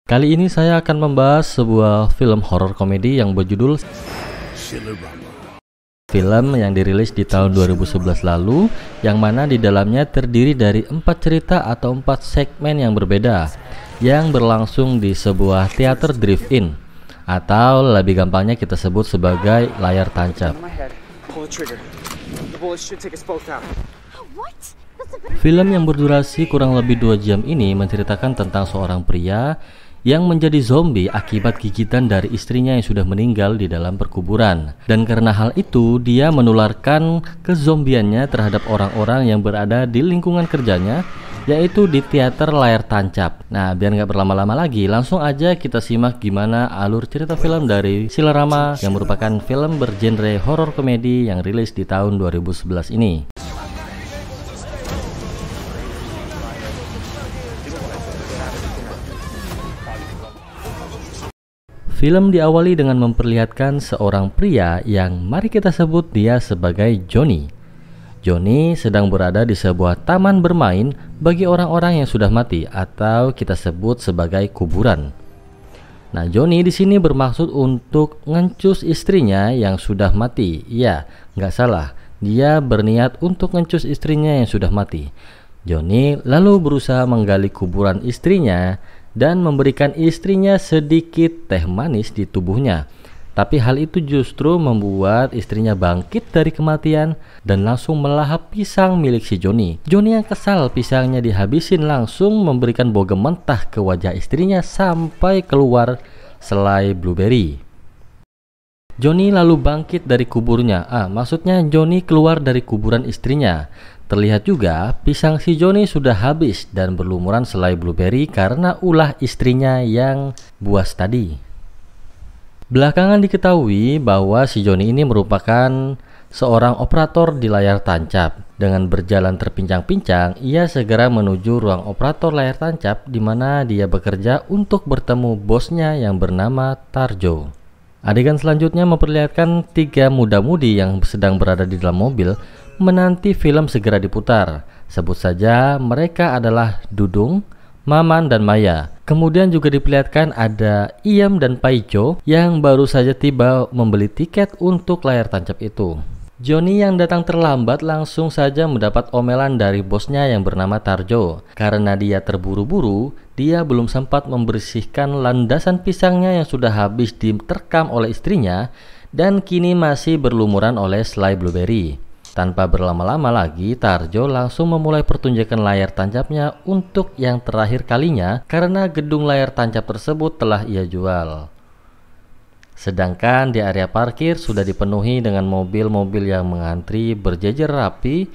Kali ini saya akan membahas sebuah film horor komedi yang berjudul film yang dirilis di tahun 2011 lalu, yang mana di dalamnya terdiri dari 4 cerita atau 4 segmen yang berbeda yang berlangsung di sebuah teater drive-in, atau lebih gampangnya kita sebut sebagai layar tancap. Film yang berdurasi kurang lebih 2 jam ini menceritakan tentang seorang pria yang menjadi zombie akibat gigitan dari istrinya yang sudah meninggal di dalam perkuburan. Dan karena hal itu, dia menularkan kezombiannya terhadap orang-orang yang berada di lingkungan kerjanya, yaitu di teater layar tancap. Nah, biar nggak berlama-lama lagi, langsung aja kita simak gimana alur cerita film dari Cinerama yang merupakan film bergenre horor komedi yang rilis di tahun 2011 ini. Film diawali dengan memperlihatkan seorang pria yang mari kita sebut dia sebagai Johnny. Johnny sedang berada di sebuah taman bermain bagi orang-orang yang sudah mati atau kita sebut sebagai kuburan. Nah, Johnny di sini bermaksud untuk ngencus istrinya yang sudah mati. Iya, nggak salah. Dia berniat untuk ngencus istrinya yang sudah mati. Johnny lalu berusaha menggali kuburan istrinya dan memberikan istrinya sedikit teh manis di tubuhnya. Tapi hal itu justru membuat istrinya bangkit dari kematian dan langsung melahap pisang milik si Johnny. Johnny yang kesal pisangnya dihabisin langsung memberikan bogem mentah ke wajah istrinya sampai keluar selai blueberry. Johnny lalu bangkit dari kuburnya. Maksudnya Johnny keluar dari kuburan istrinya. Terlihat juga pisang si Johnny sudah habis dan berlumuran selai blueberry karena ulah istrinya yang buas tadi. Belakangan diketahui bahwa si Johnny ini merupakan seorang operator di layar tancap. Dengan berjalan terpincang-pincang, ia segera menuju ruang operator layar tancap di mana dia bekerja untuk bertemu bosnya yang bernama Tarjo. Adegan selanjutnya memperlihatkan 3 muda-mudi yang sedang berada di dalam mobil menanti film segera diputar. Sebut saja mereka adalah Dudung, Maman, dan Maya. Kemudian juga diperlihatkan ada Iyam dan Paijo yang baru saja tiba membeli tiket untuk layar tancap itu. Johnny yang datang terlambat langsung saja mendapat omelan dari bosnya yang bernama Tarjo. Karena dia terburu-buru, dia belum sempat membersihkan landasan pisangnya yang sudah habis diterkam oleh istrinya dan kini masih berlumuran oleh selai blueberry. Tanpa berlama-lama lagi, Tarjo langsung memulai pertunjukan layar tancapnya untuk yang terakhir kalinya karena gedung layar tancap tersebut telah ia jual. Sedangkan di area parkir sudah dipenuhi dengan mobil-mobil yang mengantri berjejer rapi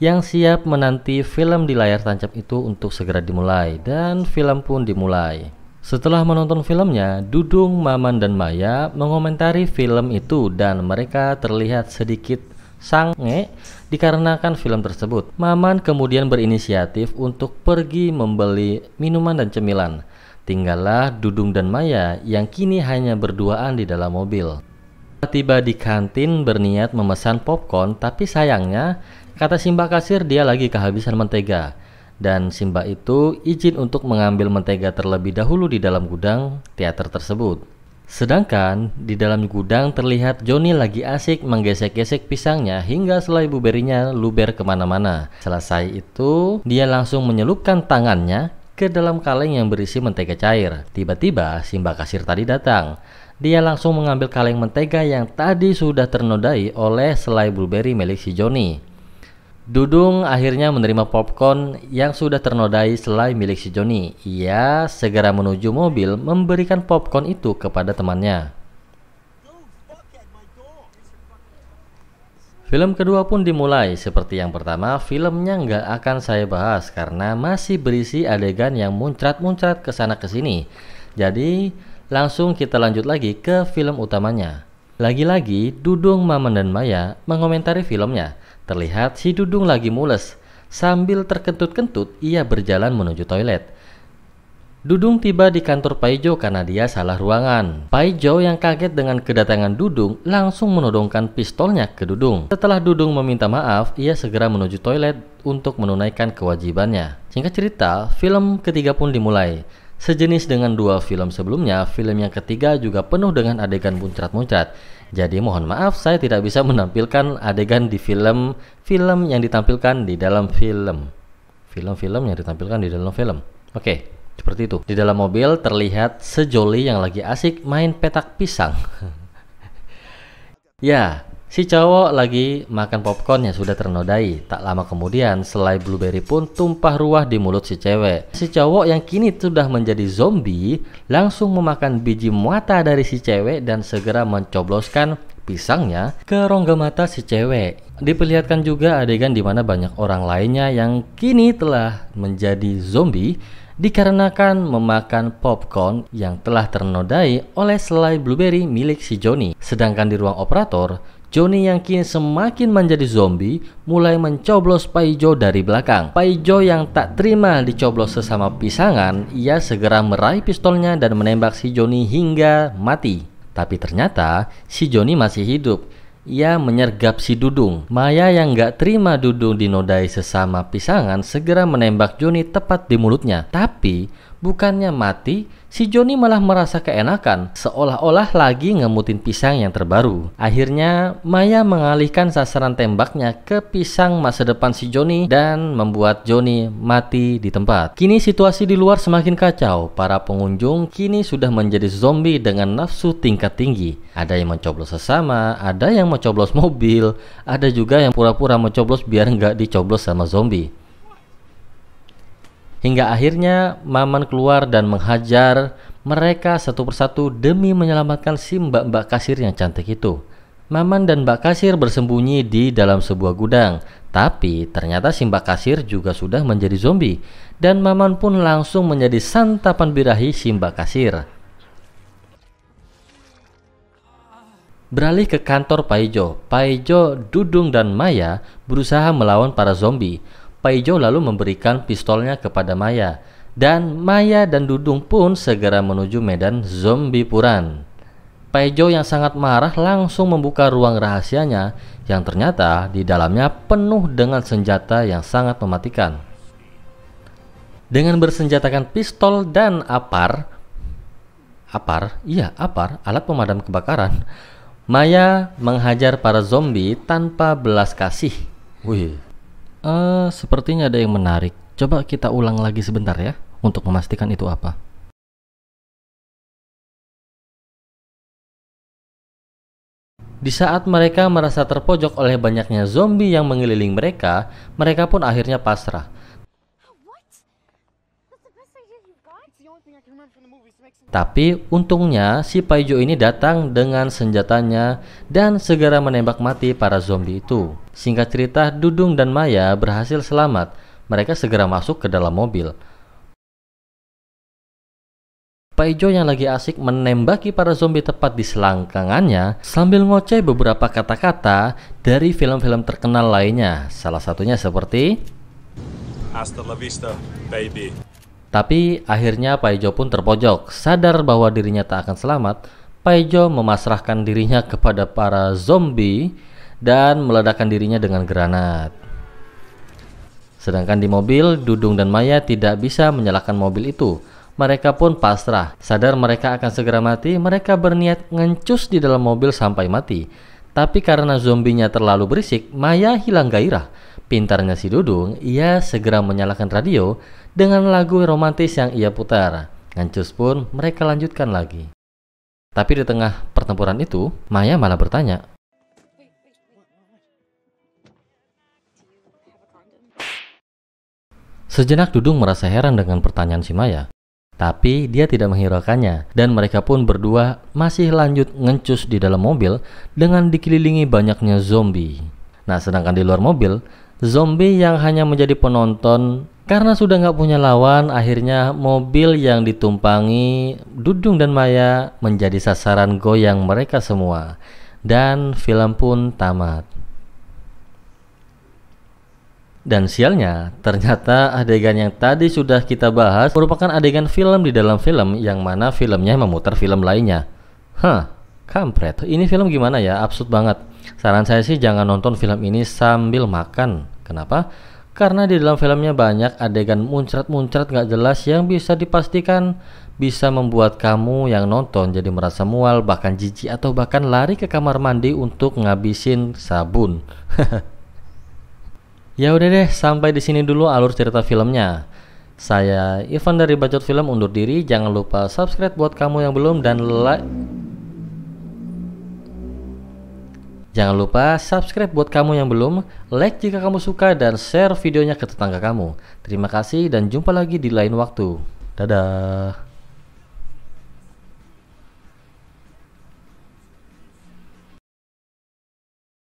yang siap menanti film di layar tancap itu untuk segera dimulai, dan film pun dimulai. Setelah menonton filmnya, Dudung, Maman, dan Maya mengomentari film itu dan mereka terlihat sedikit sange dikarenakan film tersebut. Maman kemudian berinisiatif untuk pergi membeli minuman dan cemilan. Tinggallah Dudung dan Maya yang kini hanya berduaan di dalam mobil. Tiba di kantin berniat memesan popcorn, tapi sayangnya kata Simba kasir dia lagi kehabisan mentega. Dan Simba itu izin untuk mengambil mentega terlebih dahulu di dalam gudang teater tersebut. Sedangkan di dalam gudang terlihat Johnny lagi asik menggesek-gesek pisangnya hingga selai blueberry-nya luber kemana-mana. Selesai itu, dia langsung menyelupkan tangannya ke dalam kaleng yang berisi mentega cair. Tiba-tiba Simba kasir tadi datang. Dia langsung mengambil kaleng mentega yang tadi sudah ternodai oleh selai blueberry milik si Johnny. Dudung akhirnya menerima popcorn yang sudah ternodai selai milik si Johnny. Ia segera menuju mobil memberikan popcorn itu kepada temannya. Film kedua pun dimulai. Seperti yang pertama, filmnya nggak akan saya bahas karena masih berisi adegan yang muncrat-muncrat kesana kesini. Jadi langsung kita lanjut lagi ke film utamanya. Lagi-lagi Dudung, Maman, dan Maya mengomentari filmnya. Terlihat si Dudung lagi mules. Sambil terkentut-kentut, ia berjalan menuju toilet. Dudung tiba di kantor Paijo karena dia salah ruangan. Paijo yang kaget dengan kedatangan Dudung langsung menodongkan pistolnya ke Dudung. Setelah Dudung meminta maaf, ia segera menuju toilet untuk menunaikan kewajibannya. Singkat cerita, film ketiga pun dimulai. Sejenis dengan dua film sebelumnya, film yang ketiga juga penuh dengan adegan muncrat-muncrat. Jadi mohon maaf saya tidak bisa menampilkan adegan di film yang ditampilkan di dalam film. Film-film yang ditampilkan di dalam film. Oke, seperti itu. Di dalam mobil terlihat sejoli yang lagi asik main petak pisang. Ya, si cowok lagi makan popcorn yang sudah ternodai. Tak lama kemudian, selai blueberry pun tumpah ruah di mulut si cewek. Si cowok yang kini sudah menjadi zombie langsung memakan biji mata dari si cewek dan segera mencobloskan pisangnya ke rongga mata si cewek. Diperlihatkan juga adegan di mana banyak orang lainnya yang kini telah menjadi zombie dikarenakan memakan popcorn yang telah ternodai oleh selai blueberry milik si Johnny. Sedangkan di ruang operator, Johnny yang kini semakin menjadi zombie mulai mencoblos Paijo dari belakang. Paijo yang tak terima dicoblos sesama pisangan, ia segera meraih pistolnya dan menembak si Johnny hingga mati. Tapi ternyata si Johnny masih hidup. Ia menyergap si Dudung. Maya yang gak terima Dudung dinodai sesama pisangan segera menembak Johnny tepat di mulutnya. Tapi bukannya mati, si Johnny malah merasa keenakan, seolah-olah lagi ngemutin pisang yang terbaru. Akhirnya Maya mengalihkan sasaran tembaknya ke pisang masa depan si Johnny dan membuat Johnny mati di tempat. Kini situasi di luar semakin kacau. Para pengunjung kini sudah menjadi zombie dengan nafsu tingkat tinggi. Ada yang mencoblos sesama, ada yang mencoblos mobil, ada juga yang pura-pura mencoblos biar nggak dicoblos sama zombie. Hingga akhirnya Maman keluar dan menghajar mereka satu persatu demi menyelamatkan si mbak-mbak kasir yang cantik itu. Maman dan Mbak Kasir bersembunyi di dalam sebuah gudang, tapi ternyata si Mbak Kasir juga sudah menjadi zombie dan Maman pun langsung menjadi santapan birahi si Mbak Kasir. Beralih ke kantor Paijo, Dudung dan Maya berusaha melawan para zombie. Paijo lalu memberikan pistolnya kepada Maya, dan Maya dan Dudung pun segera menuju medan zombie puran. Paijo yang sangat marah langsung membuka ruang rahasianya yang ternyata di dalamnya penuh dengan senjata yang sangat mematikan. Dengan bersenjatakan pistol dan apar, alat pemadam kebakaran, Maya menghajar para zombie tanpa belas kasih. Sepertinya ada yang menarik. Coba kita ulang lagi sebentar ya, untuk memastikan itu apa. Di saat mereka merasa terpojok oleh banyaknya zombie yang mengelilingi mereka, mereka pun akhirnya pasrah. Tapi untungnya si Paijo ini datang dengan senjatanya dan segera menembak mati para zombie itu. Singkat cerita, Dudung dan Maya berhasil selamat. Mereka segera masuk ke dalam mobil. Paijo yang lagi asik menembaki para zombie tepat di selangkangannya sambil ngoceh beberapa kata-kata dari film-film terkenal lainnya. Salah satunya seperti Hasta la vista, baby. Tapi akhirnya Paijo pun terpojok. Sadar bahwa dirinya tak akan selamat, Paijo memasrahkan dirinya kepada para zombie dan meledakkan dirinya dengan granat. Sedangkan di mobil, Dudung dan Maya tidak bisa menyalakan mobil itu. Mereka pun pasrah. Sadar mereka akan segera mati, mereka berniat ngencus di dalam mobil sampai mati. Tapi karena zombinya terlalu berisik, Maya hilang gairah. Pintarnya si Dudung, ia segera menyalakan radio dengan lagu romantis yang ia putar. Ngancus pun mereka lanjutkan lagi. Tapi di tengah pertempuran itu, Maya malah bertanya, sejenak Dudung merasa heran dengan pertanyaan si Maya. Tapi dia tidak menghiraukannya, dan mereka pun berdua masih lanjut ngencus di dalam mobil dengan dikelilingi banyaknya zombie. Nah, sedangkan di luar mobil, zombie yang hanya menjadi penonton karena sudah nggak punya lawan, akhirnya mobil yang ditumpangi Dudung dan Maya menjadi sasaran goyang mereka semua. Dan film pun tamat. Dan sialnya, ternyata adegan yang tadi sudah kita bahas merupakan adegan film di dalam film yang mana filmnya memutar film lainnya. Kampret. Ini film gimana ya? Absurd banget. Saran saya sih jangan nonton film ini sambil makan. Kenapa? Karena di dalam filmnya banyak adegan muncrat-muncrat gak jelas yang bisa dipastikan bisa membuat kamu yang nonton jadi merasa mual, bahkan jijik, atau bahkan lari ke kamar mandi untuk ngabisin sabun. Ya udah deh, sampai di sini dulu alur cerita filmnya. Saya Ivan dari Bacot Film undur diri. Jangan lupa subscribe buat kamu yang belum, dan jangan lupa subscribe buat kamu yang belum, like jika kamu suka, dan share videonya ke tetangga kamu. Terima kasih dan jumpa lagi di lain waktu. Dadah.